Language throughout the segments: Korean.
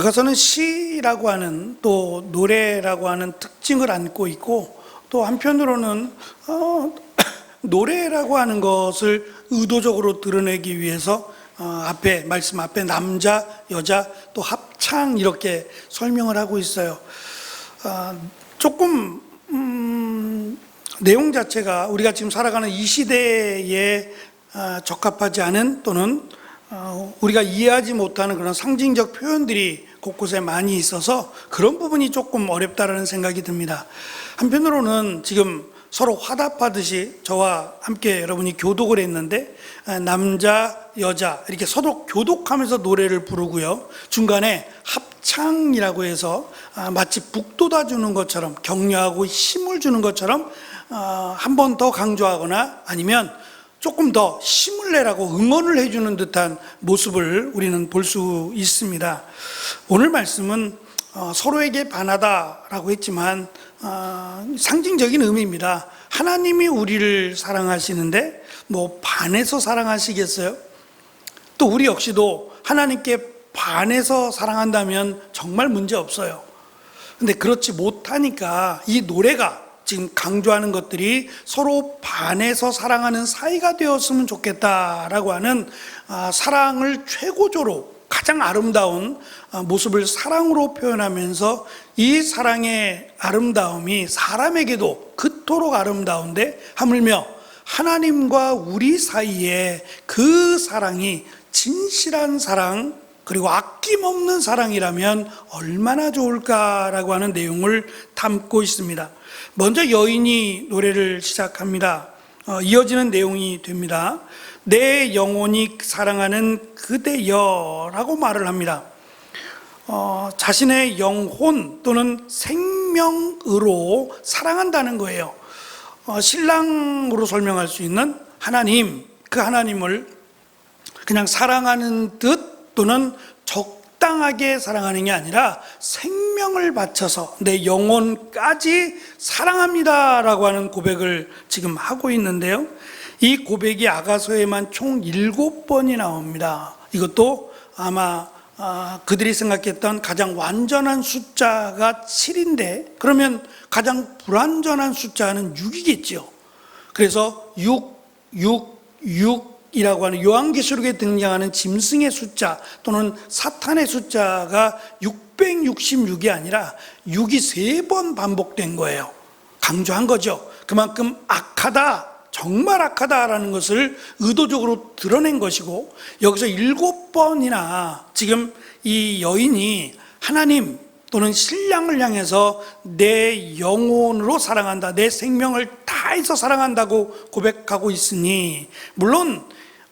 아가서는 시라고 하는 또 노래라고 하는 특징을 안고 있고, 또 한편으로는 노래라고 하는 것을 의도적으로 드러내기 위해서 앞에 말씀 앞에 남자, 여자, 또 합창 이렇게 설명을 하고 있어요. 조금 내용 자체가 우리가 지금 살아가는 이 시대에 적합하지 않은, 또는 우리가 이해하지 못하는 그런 상징적 표현들이 곳곳에 많이 있어서 그런 부분이 조금 어렵다라는 생각이 듭니다. 한편으로는 지금 서로 화답하듯이 저와 함께 여러분이 교독을 했는데, 남자, 여자 이렇게 서로 교독하면서 노래를 부르고요, 중간에 합창이라고 해서 마치 북돋아 주는 것처럼, 격려하고 힘을 주는 것처럼 한 번 더 강조하거나 아니면 조금 더 힘을 내라고 응원을 해주는 듯한 모습을 우리는 볼 수 있습니다. 오늘 말씀은 서로에게 반하다라고 했지만 상징적인 의미입니다. 하나님이 우리를 사랑하시는데 뭐 반해서 사랑하시겠어요? 또 우리 역시도 하나님께 반해서 사랑한다면 정말 문제 없어요. 근데 그렇지 못하니까 이 노래가 지금 강조하는 것들이 서로 반해서 사랑하는 사이가 되었으면 좋겠다라고 하는 사랑을 최고조로 가장 아름다운 모습을 사랑으로 표현하면서, 이 사랑의 아름다움이 사람에게도 그토록 아름다운데 하물며 하나님과 우리 사이에 그 사랑이 진실한 사랑, 그리고 아낌없는 사랑이라면 얼마나 좋을까라고 하는 내용을 담고 있습니다. 먼저 여인이 노래를 시작합니다. 이어지는 내용이 됩니다. 내 영혼이 사랑하는 그대여라고 말을 합니다. 자신의 영혼 또는 생명으로 사랑한다는 거예요. 신랑으로 설명할 수 있는 하나님, 그 하나님을 그냥 사랑하는 듯 또는 적당하게 사랑하는 게 아니라 생명을 바쳐서 내 영혼까지 사랑합니다라고 하는 고백을 지금 하고 있는데요, 이 고백이 아가서에만 총 7번이 나옵니다. 이것도 아마 그들이 생각했던 가장 완전한 숫자가 7인데 그러면 가장 불완전한 숫자는 6이겠죠. 그래서 6이라고 하는 요한계시록에 등장하는 짐승의 숫자 또는 사탄의 숫자가 666이 아니라 6이 3번 반복된 거예요. 강조한 거죠. 그만큼 악하다, 정말 악하다라는 것을 의도적으로 드러낸 것이고, 여기서 7번이나 지금 이 여인이 하나님 또는 신랑을 향해서 내 영혼으로 사랑한다, 내 생명을 다해서 사랑한다고 고백하고 있으니, 물론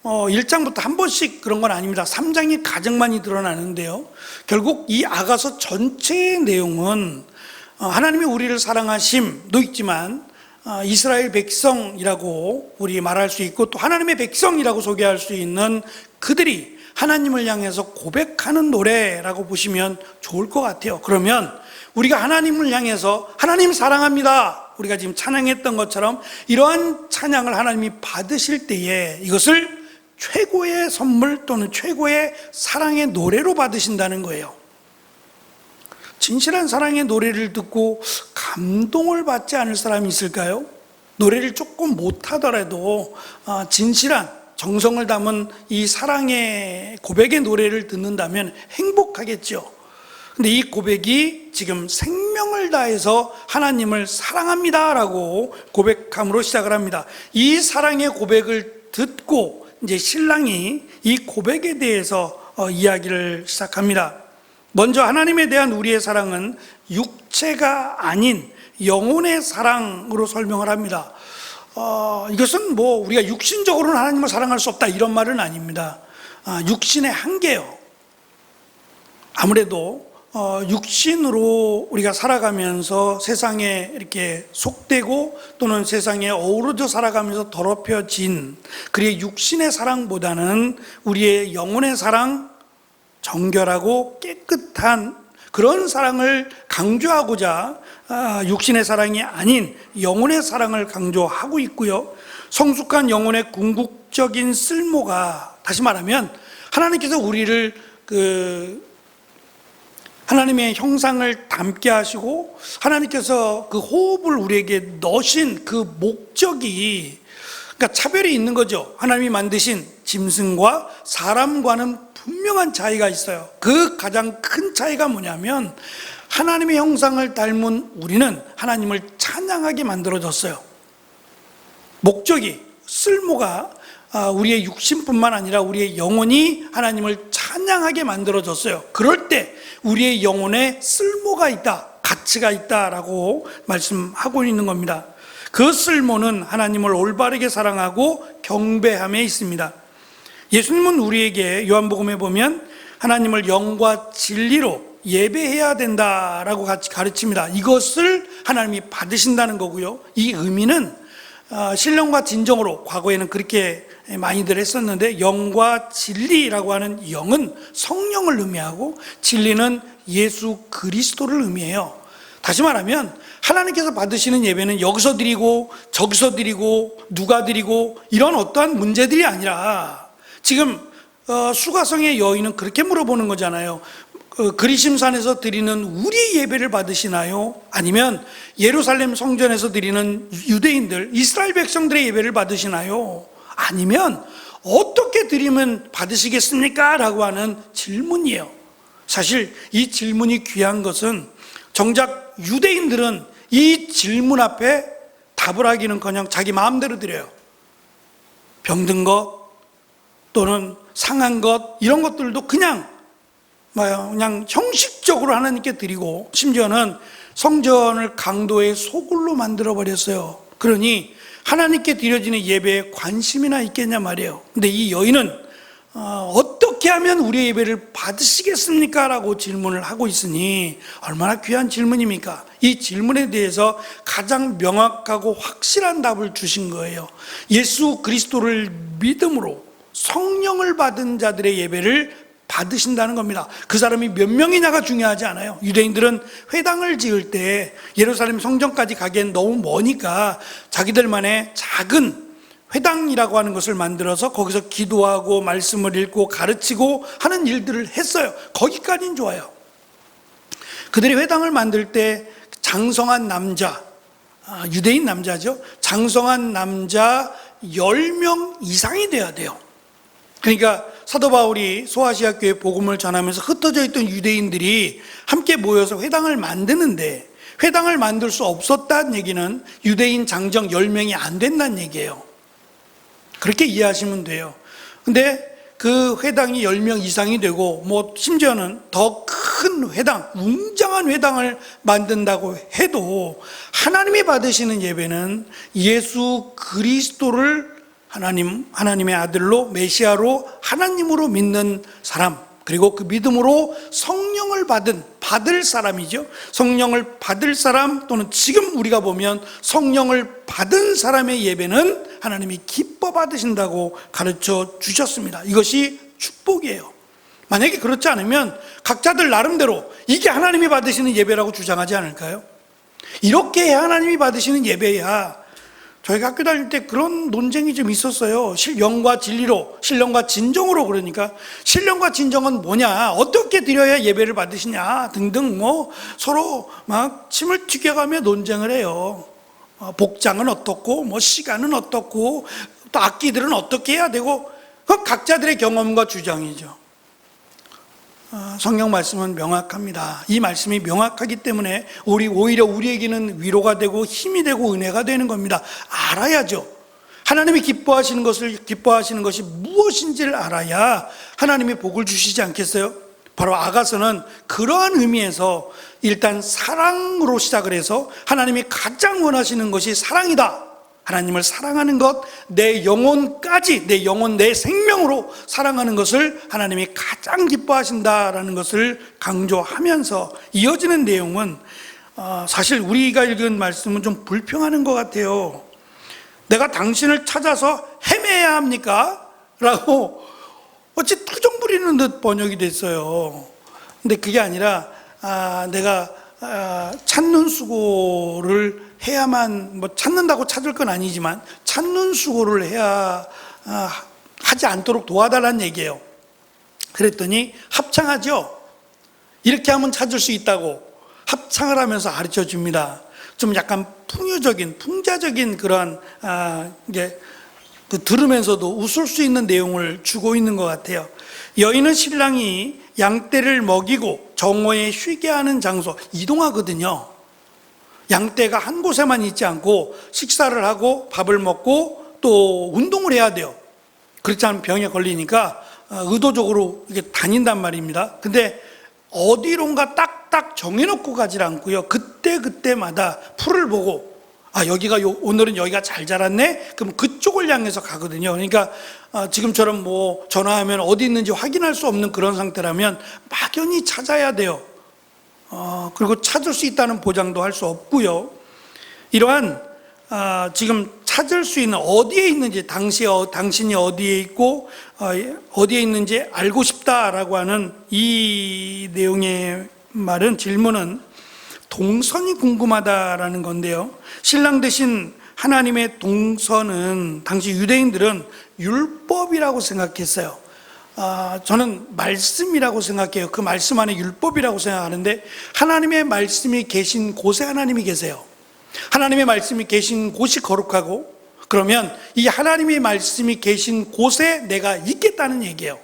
1장부터 한 번씩 그런 건 아닙니다. 3장이 가장 많이 드러나는데요, 결국 이 아가서 전체의 내용은 하나님이 우리를 사랑하심도 있지만 이스라엘 백성이라고 우리 말할 수 있고, 또 하나님의 백성이라고 소개할 수 있는 그들이 하나님을 향해서 고백하는 노래라고 보시면 좋을 것 같아요. 그러면 우리가 하나님을 향해서 하나님 사랑합니다, 우리가 지금 찬양했던 것처럼 이러한 찬양을 하나님이 받으실 때에 이것을 최고의 선물 또는 최고의 사랑의 노래로 받으신다는 거예요. 진실한 사랑의 노래를 듣고 감동을 받지 않을 사람이 있을까요? 노래를 조금 못하더라도 진실한 정성을 담은 이 사랑의 고백의 노래를 듣는다면 행복하겠죠. 근데 이 고백이 지금 생명을 다해서 하나님을 사랑합니다라고 고백함으로 시작을 합니다. 이 사랑의 고백을 듣고 이제 신랑이 이 고백에 대해서 이야기를 시작합니다. 먼저 하나님에 대한 우리의 사랑은 육체가 아닌 영혼의 사랑으로 설명을 합니다. 이것은 뭐 우리가 육신적으로는 하나님을 사랑할 수 없다 이런 말은 아닙니다. 육신의 한계요. 아무래도 육신으로 우리가 살아가면서 세상에 이렇게 속되고 또는 세상에 어우러져 살아가면서 더럽혀진 그의 육신의 사랑보다는 우리의 영혼의 사랑, 정결하고 깨끗한 그런 사랑을 강조하고자 육신의 사랑이 아닌 영혼의 사랑을 강조하고 있고요, 성숙한 영혼의 궁극적인 쓸모가, 다시 말하면 하나님께서 우리를 하나님의 형상을 닮게 하시고 하나님께서 그 호흡을 우리에게 넣으신 그 목적이, 그러니까 차별이 있는 거죠. 하나님이 만드신 짐승과 사람과는 분명한 차이가 있어요. 그 가장 큰 차이가 뭐냐면 하나님의 형상을 닮은 우리는 하나님을 찬양하게 만들어졌어요. 목적이, 쓸모가 우리의 육신뿐만 아니라 우리의 영혼이 하나님을 찬양하게 만들어졌어요. 그럴 때 우리의 영혼에 쓸모가 있다, 가치가 있다라고 말씀하고 있는 겁니다. 그 쓸모는 하나님을 올바르게 사랑하고 경배함에 있습니다. 예수님은 우리에게 요한복음에 보면 하나님을 영과 진리로 예배해야 된다라고 같이 가르칩니다. 이것을 하나님이 받으신다는 거고요. 이 의미는 신령과 진정으로 과거에는 그렇게 많이들 했었는데, 영과 진리라고 하는 영은 성령을 의미하고 진리는 예수 그리스도를 의미해요. 다시 말하면 하나님께서 받으시는 예배는 여기서 드리고 저기서 드리고 누가 드리고 이런 어떠한 문제들이 아니라, 지금 수가성의 여인은 그렇게 물어보는 거잖아요. 그리심산에서 드리는 우리 예배를 받으시나요? 아니면 예루살렘 성전에서 드리는 유대인들, 이스라엘 백성들의 예배를 받으시나요? 아니면 어떻게 드리면 받으시겠습니까? 라고 하는 질문이에요. 사실 이 질문이 귀한 것은 정작 유대인들은 이 질문 앞에 답을 하기는커녕 자기 마음대로 드려요. 병든 것 또는 상한 것, 이런 것들도 그냥 형식적으로 하나님께 드리고, 심지어는 성전을 강도의 소굴로 만들어 버렸어요. 그러니 하나님께 드려지는 예배에 관심이나 있겠냐 말이에요. 근데 이 여인은 어떻게 하면 우리의 예배를 받으시겠습니까? 라고 질문을 하고 있으니 얼마나 귀한 질문입니까? 이 질문에 대해서 가장 명확하고 확실한 답을 주신 거예요. 예수 그리스도를 믿음으로 성령을 받은 자들의 예배를 받으신다는 겁니다. 그 사람이 몇 명이냐가 중요하지 않아요. 유대인들은 회당을 지을 때 예루살렘 성전까지 가기엔 너무 머니까 자기들만의 작은 회당이라고 하는 것을 만들어서 거기서 기도하고 말씀을 읽고 가르치고 하는 일들을 했어요. 거기까지는 좋아요. 그들이 회당을 만들 때 장성한 남자, 유대인 남자죠. 장성한 남자 10명 이상이 돼야 돼요. 그러니까 사도 바울이 소아시아 교회 복음을 전하면서 흩어져 있던 유대인들이 함께 모여서 회당을 만드는데, 회당을 만들 수 없었다는 얘기는 유대인 장정 10명이 안 된다는 얘기예요. 그렇게 이해하시면 돼요. 근데 그 회당이 10명 이상이 되고 심지어는 더 큰 회당, 웅장한 회당을 만든다고 해도 하나님이 받으시는 예배는 예수 그리스도를 하나님의 아들로, 메시아로, 하나님으로 믿는 사람, 그리고 그 믿음으로 성령을 받을 사람이죠. 성령을 받을 사람, 또는 지금 우리가 보면 성령을 받은 사람의 예배는 하나님이 기뻐 받으신다고 가르쳐 주셨습니다. 이것이 축복이에요. 만약에 그렇지 않으면 각자들 나름대로 이게 하나님이 받으시는 예배라고 주장하지 않을까요? 이렇게 해야 하나님이 받으시는 예배야. 저희가 학교 다닐 때 그런 논쟁이 좀 있었어요. 영과 진리로, 신령과 진정으로. 그러니까 신령과 진정은 뭐냐, 어떻게 드려야 예배를 받으시냐 등등 서로 막 침을 튀겨가며 논쟁을 해요. 복장은 어떻고 시간은 어떻고 또 악기들은 어떻게 해야 되고, 그 각자들의 경험과 주장이죠. 성경 말씀은 명확합니다. 이 말씀이 명확하기 때문에 오히려 우리에게는 위로가 되고 힘이 되고 은혜가 되는 겁니다. 알아야죠. 하나님이 기뻐하시는 것이 무엇인지를 알아야 하나님이 복을 주시지 않겠어요? 바로 아가서는 그러한 의미에서 일단 사랑으로 시작을 해서 하나님이 가장 원하시는 것이 사랑이다. 하나님을 사랑하는 것, 내 영혼까지, 내 영혼, 내 생명으로 사랑하는 것을 하나님이 가장 기뻐하신다라는 것을 강조하면서 이어지는 내용은 사실 우리가 읽은 말씀은 좀 불평하는 것 같아요. 내가 당신을 찾아서 헤매야 합니까? 라고 어찌 투정 부리는 듯 번역이 됐어요. 근데 그게 아니라 내가 찾는 수고를 해야만, 찾는다고 찾을 건 아니지만 찾는 수고를 해야 하지 않도록 도와달라는 얘기예요. 그랬더니 합창하죠. 이렇게 하면 찾을 수 있다고 합창을 하면서 가르쳐 줍니다. 좀 약간 풍요적인, 풍자적인 그런 이게 들으면서도 웃을 수 있는 내용을 주고 있는 것 같아요. 여인은 신랑이 양떼를 먹이고 정오에 쉬게 하는 장소 이동하거든요. 양떼가 한 곳에만 있지 않고 식사를 하고 밥을 먹고 또 운동을 해야 돼요. 그렇지 않으면 병에 걸리니까 의도적으로 이게 다닌단 말입니다. 근데 어디론가 딱딱 정해놓고 가지 않고요. 그때마다 풀을 보고 오늘은 여기가 잘 자랐네? 그럼 그쪽을 향해서 가거든요. 그러니까 지금처럼 뭐 전화하면 어디 있는지 확인할 수 없는 그런 상태라면 막연히 찾아야 돼요. 그리고 찾을 수 있다는 보장도 할 수 없고요. 이러한 지금 찾을 수 있는 어디에 있는지 당신이 어디에 있고 어디에 있는지 알고 싶다라고 하는 이 내용의 질문은 동선이 궁금하다라는 건데요. 신랑 대신 하나님의 동선은 당시 유대인들은 율법이라고 생각했어요. 저는 말씀이라고 생각해요. 그 말씀 안에 율법이라고 생각하는데 하나님의 말씀이 계신 곳에 하나님이 계세요. 하나님의 말씀이 계신 곳이 거룩하고 그러면 이 하나님의 말씀이 계신 곳에 내가 있겠다는 얘기예요.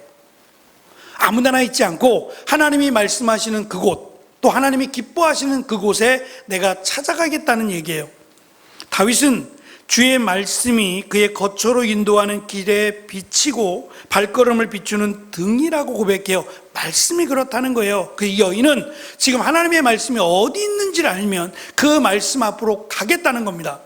아무데나 있지 않고 하나님이 말씀하시는 그곳 또 하나님이 기뻐하시는 그곳에 내가 찾아가겠다는 얘기예요. 다윗은 주의 말씀이 그의 거처로 인도하는 길에 비치고 발걸음을 비추는 등이라고 고백해요. 말씀이 그렇다는 거예요. 그 여인은 지금 하나님의 말씀이 어디 있는지를 알면 그 말씀 앞으로 가겠다는 겁니다.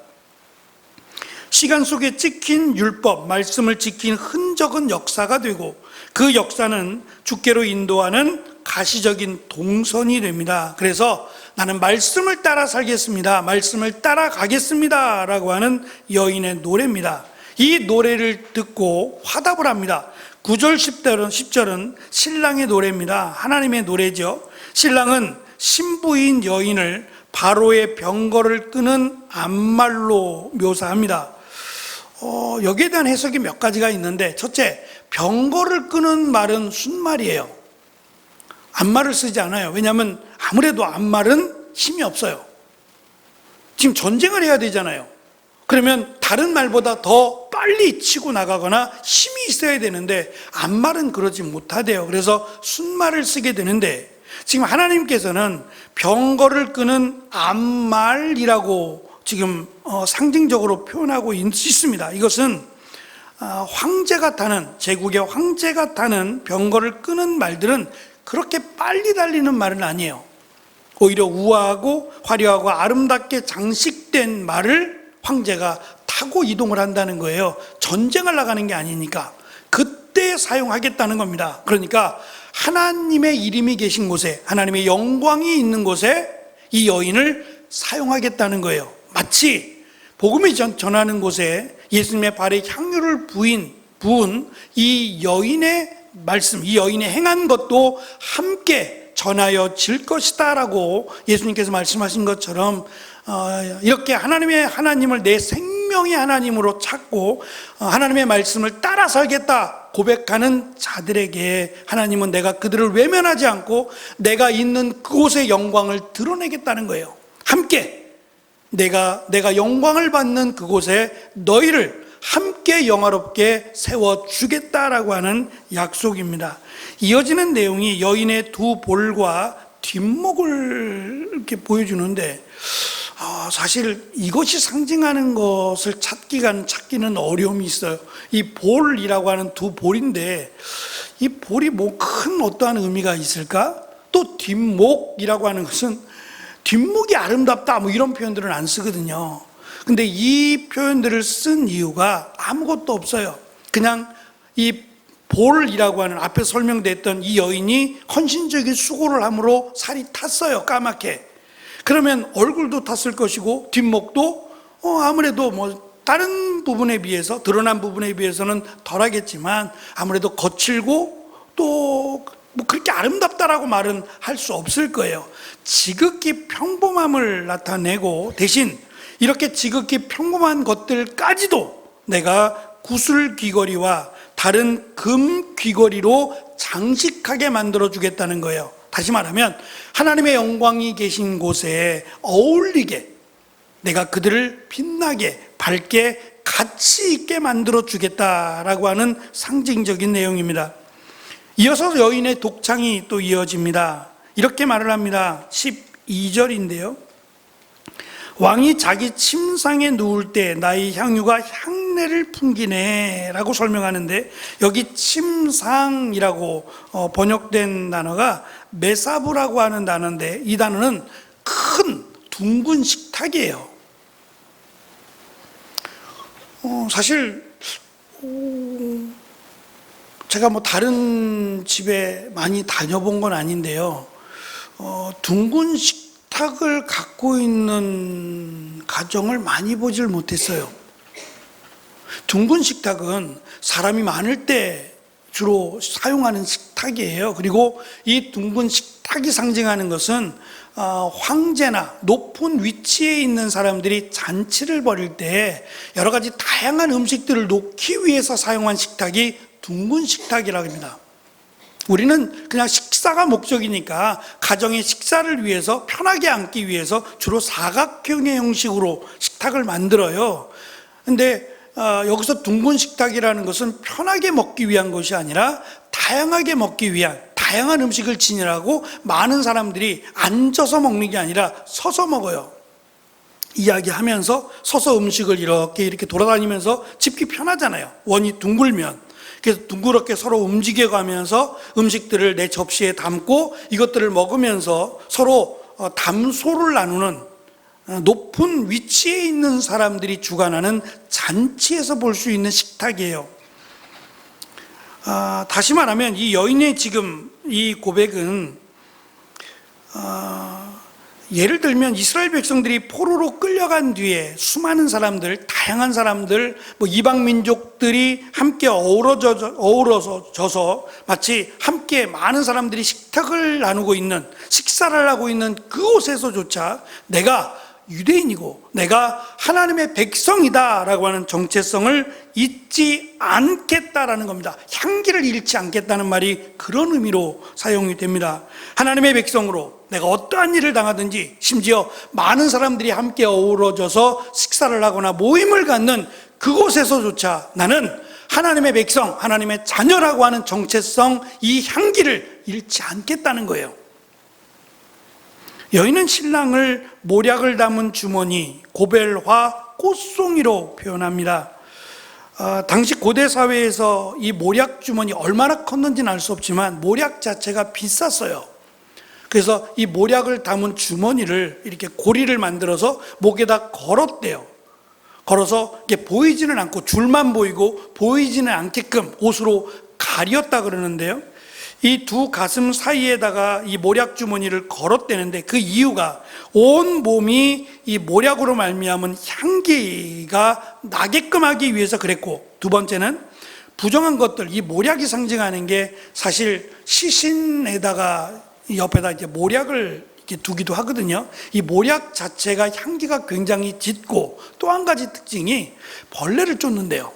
시간 속에 찍힌 율법, 말씀을 지킨 흔적은 역사가 되고 그 역사는 주께로 인도하는 가시적인 동선이 됩니다. 그래서 나는 말씀을 따라 살겠습니다. 말씀을 따라 가겠습니다. 라고 하는 여인의 노래입니다. 이 노래를 듣고 화답을 합니다. 9절 10절은 신랑의 노래입니다. 하나님의 노래죠. 신랑은 신부인 여인을 바로의 병거를 끄는 암말로 묘사합니다. 여기에 대한 해석이 몇 가지가 있는데 첫째, 병거를 끄는 말은 순말이에요. 암말을 쓰지 않아요. 왜냐하면 아무래도 암말은 힘이 없어요. 지금 전쟁을 해야 되잖아요. 그러면 다른 말보다 더 빨리 치고 나가거나 힘이 있어야 되는데 암말은 그러지 못하대요. 그래서 순말을 쓰게 되는데 지금 하나님께서는 병거를 끄는 암말이라고 지금 상징적으로 표현하고 있습니다. 이것은 황제가 타는, 제국의 황제가 타는 병거를 끄는 말들은 그렇게 빨리 달리는 말은 아니에요. 오히려 우아하고 화려하고 아름답게 장식된 말을 황제가 타고 이동을 한다는 거예요. 전쟁을 나가는 게 아니니까 그때 사용하겠다는 겁니다. 그러니까 하나님의 이름이 계신 곳에, 하나님의 영광이 있는 곳에 이 여인을 사용하겠다는 거예요. 마치 복음을 전하는 곳에 예수님의 발에 향유를 부은 이 여인의 말씀, 이 여인의 행한 것도 함께 전하여질 것이다 라고 예수님께서 말씀하신 것처럼 이렇게 하나님을 내 생명의 하나님으로 찾고 하나님의 말씀을 따라 살겠다 고백하는 자들에게 하나님은 내가 그들을 외면하지 않고 내가 있는 그곳의 영광을 드러내겠다는 거예요. 함께 내가 영광을 받는 그곳에 너희를 함께 영화롭게 세워주겠다라고 하는 약속입니다. 이어지는 내용이 여인의 두 볼과 뒷목을 이렇게 보여주는데 사실 이것이 상징하는 것을 찾기는 어려움이 있어요. 이 볼이라고 하는 두 볼인데 이 볼이 뭐 큰 어떠한 의미가 있을까? 또 뒷목이라고 하는 것은 뒷목이 아름답다 뭐 이런 표현들은 안 쓰거든요. 근데 이 표현들을 쓴 이유가 아무것도 없어요. 그냥 이 볼이라고 하는 앞에 설명됐던 이 여인이 헌신적인 수고를 함으로 살이 탔어요. 까맣게. 그러면 얼굴도 탔을 것이고 뒷목도 아무래도 뭐 다른 부분에 비해서 드러난 부분에 비해서는 덜하겠지만 아무래도 거칠고 또 뭐 그렇게 아름답다라고 말은 할 수 없을 거예요. 지극히 평범함을 나타내고 대신 이렇게 지극히 평범한 것들까지도 내가 구슬 귀걸이와 다른 금 귀걸이로 장식하게 만들어 주겠다는 거예요. 다시 말하면 하나님의 영광이 계신 곳에 어울리게, 내가 그들을 빛나게, 밝게, 가치 있게 만들어 주겠다라고 하는 상징적인 내용입니다. 이어서 여인의 독창이 또 이어집니다. 이렇게 말을 합니다. 12절인데요. 왕이 자기 침상에 누울 때 나의 향유가 향내를 풍기네 라고 설명하는데, 여기 침상이라고 번역된 단어가 메사부라고 하는 단어인데, 이 단어는 큰 둥근 식탁이에요. 사실 제가 뭐 다른 집에 많이 다녀본 건 아닌데요, 둥근 식탁을 갖고 있는 가정을 많이 보질 못했어요. 둥근 식탁은 사람이 많을 때 주로 사용하는 식탁이에요. 그리고 이 둥근 식탁이 상징하는 것은 황제나 높은 위치에 있는 사람들이 잔치를 벌일 때 여러 가지 다양한 음식들을 놓기 위해서 사용한 식탁이 둥근 식탁이라고 합니다. 우리는 그냥 식사가 목적이니까 가정의 식사를 위해서 편하게 앉기 위해서 주로 사각형의 형식으로 식탁을 만들어요. 근데 여기서 둥근 식탁이라는 것은 편하게 먹기 위한 것이 아니라 다양하게 먹기 위한, 다양한 음식을 지니라고 많은 사람들이 앉아서 먹는 게 아니라 서서 먹어요. 이야기하면서 서서 음식을 이렇게 돌아다니면서 집기 편하잖아요. 원이 둥글면. 그래서 둥그렇게 서로 움직여가면서 음식들을 내 접시에 담고 이것들을 먹으면서 서로 담소를 나누는, 높은 위치에 있는 사람들이 주관하는 잔치에서 볼 수 있는 식탁이에요. 다시 말하면 이 여인의 지금 이 고백은 예를 들면 이스라엘 백성들이 포로로 끌려간 뒤에 수많은 사람들, 다양한 사람들, 이방 민족들이 함께 어우러져서 마치 함께 많은 사람들이 식탁을 나누고 있는, 식사를 하고 있는 그곳에서조차 내가 유대인이고 내가 하나님의 백성이다 라고 하는 정체성을 잊지 않겠다라는 겁니다. 향기를 잃지 않겠다는 말이 그런 의미로 사용이 됩니다. 하나님의 백성으로 내가 어떠한 일을 당하든지, 심지어 많은 사람들이 함께 어우러져서 식사를 하거나 모임을 갖는 그곳에서조차 나는 하나님의 백성, 하나님의 자녀라고 하는 정체성, 이 향기를 잃지 않겠다는 거예요. 여인은 신랑을 모략을 담은 주머니, 고벨화, 꽃송이로 표현합니다. 당시 고대 사회에서 이 모략 주머니 얼마나 컸는지는 알 수 없지만 모략 자체가 비쌌어요. 그래서 이 모략을 담은 주머니를 이렇게 고리를 만들어서 목에다 걸었대요. 걸어서 이게 보이지는 않고 줄만 보이고 보이지는 않게끔 옷으로 가렸다 그러는데요. 이 두 가슴 사이에다가 이 모략 주머니를 걸었대는데, 그 이유가 온 몸이 이 모략으로 말미암은 향기가 나게끔 하기 위해서 그랬고, 두 번째는 부정한 것들, 이 모략이 상징하는 게 사실 시신에다가 옆에다 이제 모략을 이렇게 두기도 하거든요. 이 모략 자체가 향기가 굉장히 짙고, 또 한 가지 특징이 벌레를 쫓는데요.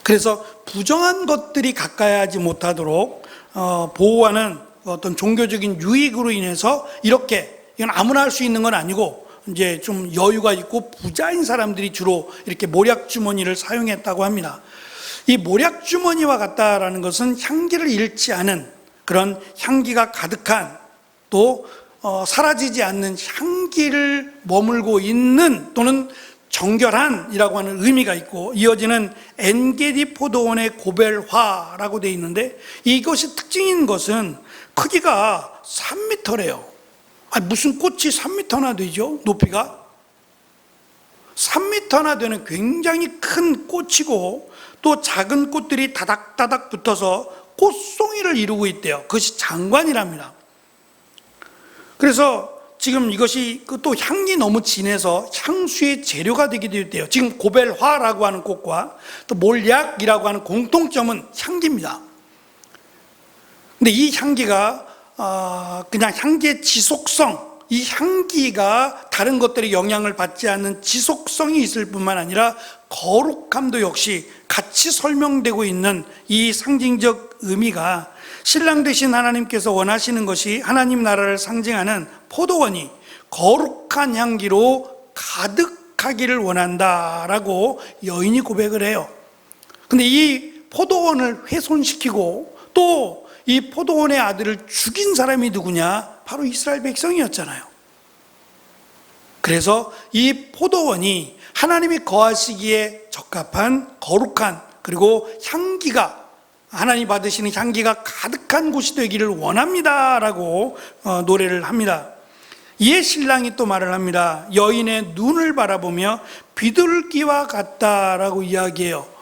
그래서 부정한 것들이 가까이 하지 못하도록 보호하는 어떤 종교적인 유익으로 인해서, 이렇게, 이건 아무나 할 수 있는 건 아니고 이제 좀 여유가 있고 부자인 사람들이 주로 이렇게 모략 주머니를 사용했다고 합니다. 이 모략 주머니와 같다라는 것은 향기를 잃지 않은, 그런 향기가 가득한, 또 사라지지 않는 향기를 머물고 있는, 또는 정결한이라고 하는 의미가 있고, 이어지는 엔게디 포도원의 고벨화라고 되어 있는데, 이것이 특징인 것은 크기가 3m래요. 무슨 꽃이 3m나 되죠? 높이가 3m나 되는 굉장히 큰 꽃이고, 또 작은 꽃들이 다닥다닥 붙어서 꽃송이를 이루고 있대요. 그것이 장관이랍니다. 그래서 지금 이것이 또 향이 너무 진해서 향수의 재료가 되기도 했대요. 지금 고벨화라고 하는 꽃과 또 몰약이라고 하는 공통점은 향기입니다. 근데 이 향기가 그냥 향기의 지속성, 이 향기가 다른 것들의 영향을 받지 않는 지속성이 있을 뿐만 아니라 거룩함도 역시 같이 설명되고 있는 이 상징적 의미가 신랑 되신 하나님께서 원하시는 것이 하나님 나라를 상징하는 포도원이 거룩한 향기로 가득하기를 원한다라고 여인이 고백을 해요. 근데 이 포도원을 훼손시키고 또 이 포도원의 아들을 죽인 사람이 누구냐? 바로 이스라엘 백성이었잖아요. 그래서 이 포도원이 하나님이 거하시기에 적합한 거룩한, 그리고 향기가, 하나님 받으시는 향기가 가득한 곳이 되기를 원합니다라고 노래를 합니다. 이에 신랑이 또 말을 합니다. 여인의 눈을 바라보며 비둘기와 같다라고 이야기해요.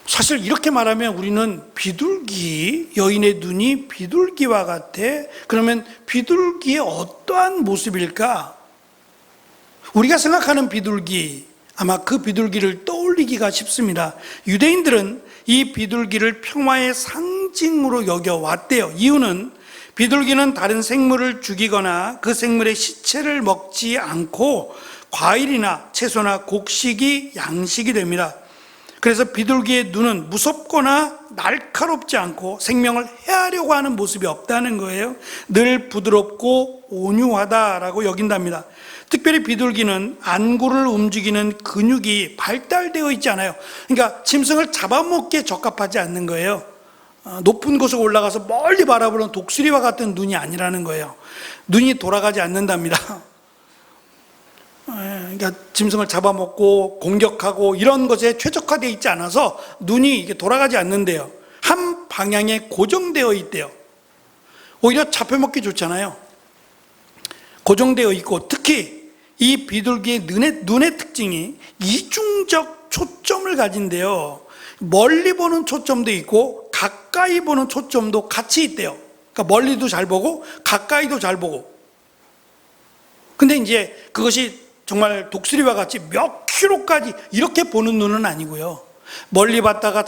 사실 이렇게 말하면 우리는 비둘기, 여인의 눈이 비둘기와 같아? 그러면 비둘기의 어떠한 모습일까? 우리가 생각하는 비둘기, 아마 그 비둘기를 떠올리기가 쉽습니다. 유대인들은 이 비둘기를 평화의 상징으로 여겨왔대요. 이유는 비둘기는 다른 생물을 죽이거나 그 생물의 시체를 먹지 않고 과일이나 채소나 곡식이 양식이 됩니다. 그래서 비둘기의 눈은 무섭거나 날카롭지 않고 생명을 해하려고 하는 모습이 없다는 거예요. 늘 부드럽고 온유하다라고 여긴답니다. 특별히 비둘기는 안구를 움직이는 근육이 발달되어 있지 않아요. 그러니까 짐승을 잡아먹기에 적합하지 않는 거예요. 높은 곳에 올라가서 멀리 바라보는 독수리와 같은 눈이 아니라는 거예요. 눈이 돌아가지 않는답니다. 그러니까 짐승을 잡아먹고 공격하고 이런 것에 최적화되어 있지 않아서 눈이 이게 돌아가지 않는데요. 한 방향에 고정되어 있대요. 오히려 잡혀먹기 좋잖아요. 고정되어 있고, 특히 이 비둘기의 눈의 특징이 이중적 초점을 가진대요. 멀리 보는 초점도 있고 가까이 보는 초점도 같이 있대요. 그러니까 멀리도 잘 보고 가까이도 잘 보고. 근데 이제 그것이 정말 독수리와 같이 몇 킬로까지 이렇게 보는 눈은 아니고요. 멀리 봤다가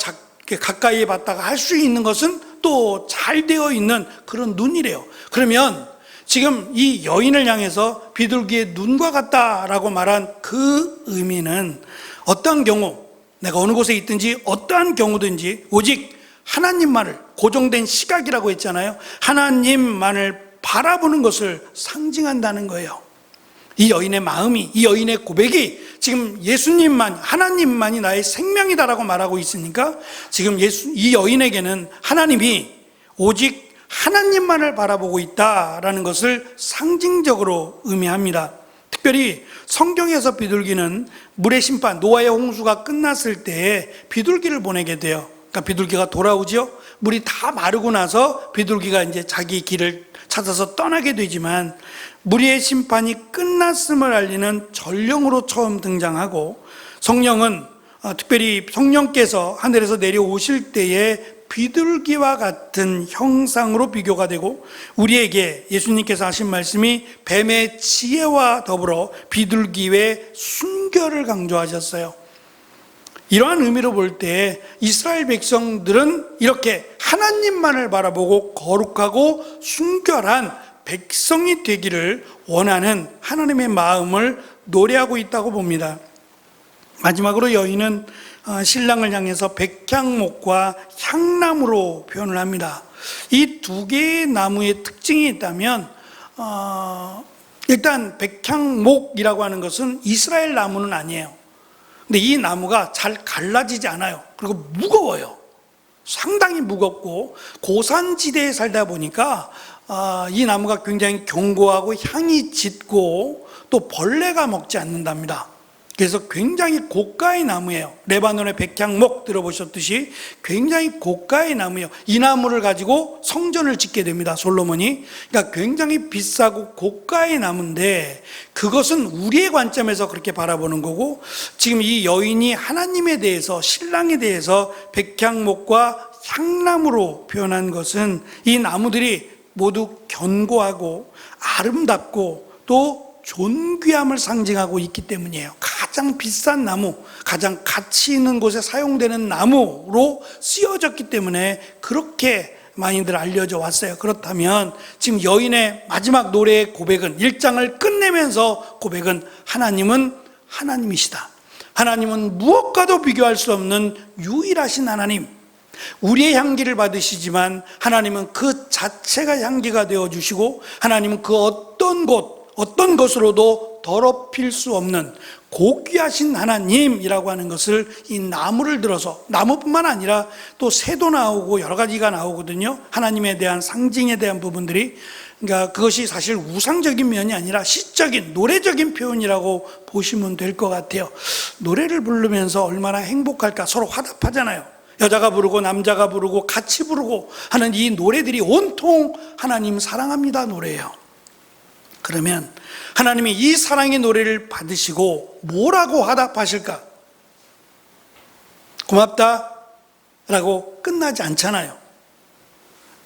가까이 봤다가 할 수 있는 것은 또 잘 되어 있는 그런 눈이래요. 그러면 지금 이 여인을 향해서 비둘기의 눈과 같다라고 말한 그 의미는 어떠한 경우, 내가 어느 곳에 있든지 어떠한 경우든지 오직 하나님만을, 고정된 시각이라고 했잖아요. 하나님만을 바라보는 것을 상징한다는 거예요. 이 여인의 마음이, 이 여인의 고백이 지금 예수님만, 하나님만이 나의 생명이다라고 말하고 있으니까 지금 이 여인에게는 하나님이 오직 하나님만을 바라보고 있다라는 것을 상징적으로 의미합니다. 특별히 성경에서 비둘기는 물의 심판, 노아의 홍수가 끝났을 때에 비둘기를 보내게 돼요. 그러니까 비둘기가 돌아오죠. 물이 다 마르고 나서 비둘기가 이제 자기 길을 찾아서 떠나게 되지만 무리의 심판이 끝났음을 알리는 전령으로 처음 등장하고, 성령은 특별히 성령께서 하늘에서 내려오실 때에 비둘기와 같은 형상으로 비교가 되고, 우리에게 예수님께서 하신 말씀이 뱀의 지혜와 더불어 비둘기의 순결을 강조하셨어요. 이러한 의미로 볼 때 이스라엘 백성들은 이렇게 하나님만을 바라보고 거룩하고 순결한 백성이 되기를 원하는 하나님의 마음을 노래하고 있다고 봅니다. 마지막으로 여인은 신랑을 향해서 백향목과 향나무로 표현을 합니다. 이 두 개의 나무의 특징이 있다면 일단 백향목이라고 하는 것은 이스라엘 나무는 아니에요. 근데 이 나무가 잘 갈라지지 않아요. 그리고 무거워요. 상당히 무겁고 고산지대에 살다 보니까 이 나무가 굉장히 견고하고 향이 짙고 또 벌레가 먹지 않는답니다. 그래서 굉장히 고가의 나무예요. 레바논의 백향목 들어보셨듯이 굉장히 고가의 나무예요. 이 나무를 가지고 성전을 짓게 됩니다, 솔로몬이. 그러니까 굉장히 비싸고 고가의 나무인데 그것은 우리의 관점에서 그렇게 바라보는 거고, 지금 이 여인이 하나님에 대해서, 신랑에 대해서 백향목과 향나무로 표현한 것은 이 나무들이 모두 견고하고 아름답고 또 존귀함을 상징하고 있기 때문이에요. 가장 비싼 나무, 가장 가치 있는 곳에 사용되는 나무로 쓰여졌기 때문에 그렇게 많이들 알려져 왔어요. 그렇다면 지금 여인의 마지막 노래의 고백은, 1장을 끝내면서 고백은 하나님은 하나님이시다. 하나님은 무엇과도 비교할 수 없는 유일하신 하나님. 우리의 향기를 받으시지만 하나님은 그 자체가 향기가 되어주시고, 하나님은 그 어떤 것으로도 더럽힐 수 없는 고귀하신 하나님이라고 하는 것을 이 나무를 들어서, 나무뿐만 아니라 또 새도 나오고 여러 가지가 나오거든요. 하나님에 대한 상징에 대한 부분들이. 그러니까 그것이 사실 우상적인 면이 아니라 시적인, 노래적인 표현이라고 보시면 될 것 같아요. 노래를 부르면서 얼마나 행복할까. 서로 화답하잖아요. 여자가 부르고 남자가 부르고 같이 부르고 하는 이 노래들이 온통 하나님 사랑합니다 노래예요. 그러면 하나님이 이 사랑의 노래를 받으시고 뭐라고 화답하실까? 고맙다 라고 끝나지 않잖아요.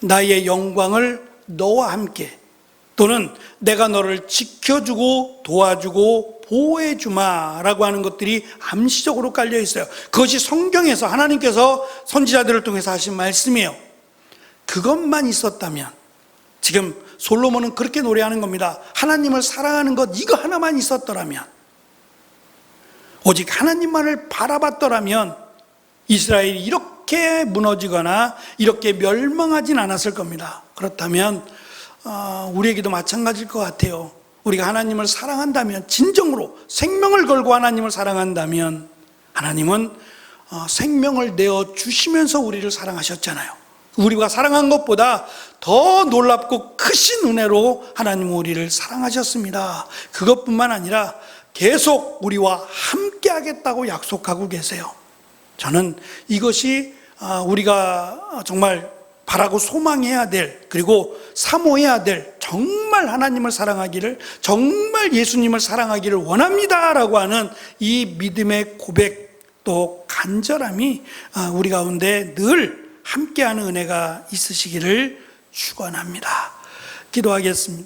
나의 영광을 너와 함께, 또는 내가 너를 지켜주고 도와주고 보호해주마 라고 하는 것들이 암시적으로 깔려 있어요. 그것이 성경에서 하나님께서 선지자들을 통해서 하신 말씀이에요. 그것만 있었다면, 지금 솔로몬은 그렇게 노래하는 겁니다. 하나님을 사랑하는 것 이거 하나만 있었더라면, 오직 하나님만을 바라봤더라면 이스라엘이 이렇게 무너지거나 이렇게 멸망하진 않았을 겁니다. 그렇다면 우리에게도 마찬가지일 것 같아요. 우리가 하나님을 사랑한다면, 진정으로 생명을 걸고 하나님을 사랑한다면, 하나님은 생명을 내어주시면서 우리를 사랑하셨잖아요. 우리가 사랑한 것보다 더 놀랍고 크신 은혜로 하나님은 우리를 사랑하셨습니다. 그것뿐만 아니라 계속 우리와 함께 하겠다고 약속하고 계세요. 저는 이것이 우리가 정말 바라고 소망해야 될, 그리고 사모해야 될, 정말 하나님을 사랑하기를, 정말 예수님을 사랑하기를 원합니다 라고 하는 이 믿음의 고백, 또 간절함이 우리 가운데 늘 함께하는 은혜가 있으시기를 축원합니다. 기도하겠습니다.